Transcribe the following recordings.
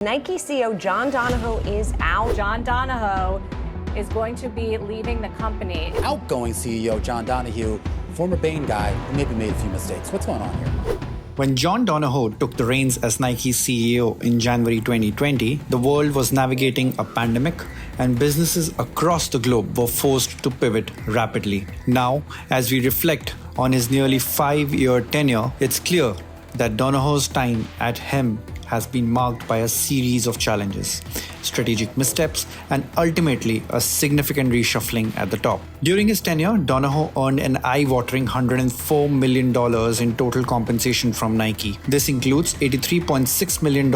Nike CEO John Donahoe is out. John Donahoe is going to be leaving the company. Outgoing CEO John Donahoe, former Bain guy who maybe made a few mistakes. What's going on here? When John Donahoe took the reins as Nike's CEO in January 2020, the world was navigating a pandemic and businesses across the globe were forced to pivot rapidly. Now, as we reflect on his nearly 5-year tenure, it's clear that Donahoe's time at helm has been marked by a series of challenges, strategic missteps, and ultimately a significant reshuffling at the top. During his tenure, Donahoe earned an eye-watering $104 million in total compensation from Nike. This includes $83.6 million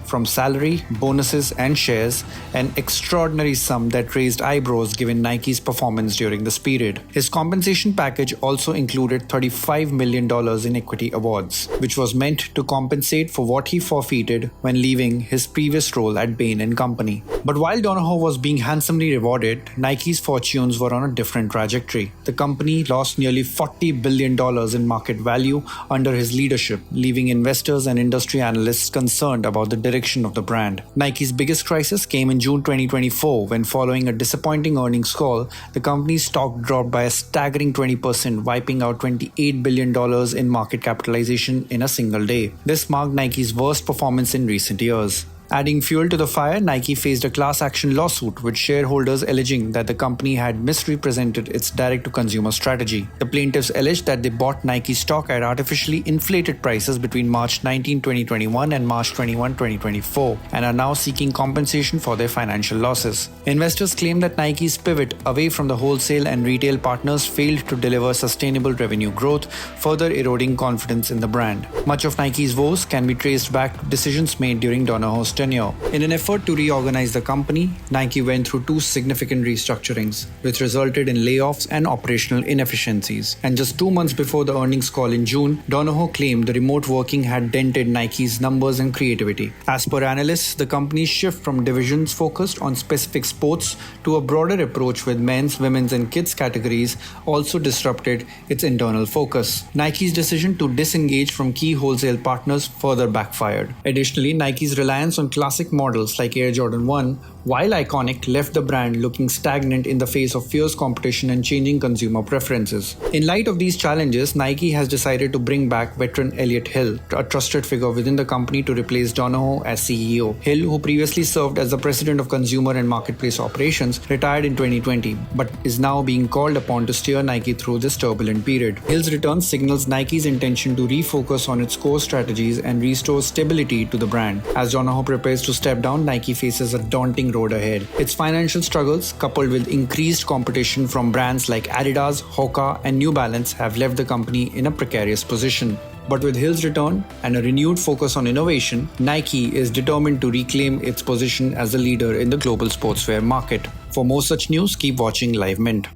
from salary, bonuses, and shares, an extraordinary sum that raised eyebrows given Nike's performance during this period. His compensation package also included $35 million in equity awards, which was meant to compensate for what he forfeited when leaving his previous role at Bain & Company. But while Donahoe was being handsomely rewarded, Nike's fortunes were on a different trajectory. The company lost nearly $40 billion in market value under his leadership, leaving investors and industry analysts concerned about the direction of the brand. Nike's biggest crisis came in June 2024 when, following a disappointing earnings call, the company's stock dropped by a staggering 20%, wiping out $28 billion in market capitalization in a single day. This marked Nike's worst performance in recent years. Adding fuel to the fire, Nike faced a class action lawsuit with shareholders alleging that the company had misrepresented its direct-to-consumer strategy. The plaintiffs alleged that they bought Nike stock at artificially inflated prices between March 19, 2021 and March 21, 2024 and are now seeking compensation for their financial losses. Investors claim that Nike's pivot away from the wholesale and retail partners failed to deliver sustainable revenue growth, further eroding confidence in the brand. Much of Nike's woes can be traced back to decisions made during Donahoe's tenure. In an effort to reorganize the company, Nike went through 2 significant restructurings, which resulted in layoffs and operational inefficiencies. And just 2 months before the earnings call in June, Donahoe claimed the remote working had dented Nike's numbers and creativity. As per analysts, the company's shift from divisions focused on specific sports to a broader approach with men's, women's, and kids categories also disrupted its internal focus. Nike's decision to disengage from key wholesale partners further backfired. Additionally, Nike's reliance on classic models like Air Jordan 1, while iconic, left the brand looking stagnant in the face of fierce competition and changing consumer preferences. In light of these challenges, Nike has decided to bring back veteran Elliott, a trusted figure within the company, to replace Donahoe as CEO. Hill, who previously served as the president of consumer and marketplace operations, retired in 2020, but is now being called upon to steer Nike through this turbulent period. Hill's return signals Nike's intention to refocus on its core strategies and restore stability to the brand. As Donahoe prepares to step down, Nike faces a daunting road ahead. Its financial struggles, coupled with increased competition from brands like Adidas, Hoka, and New Balance, have left the company in a precarious position. But with Hill's return and a renewed focus on innovation, Nike is determined to reclaim its position as a leader in the global sportswear market. For more such news, keep watching Live Mint.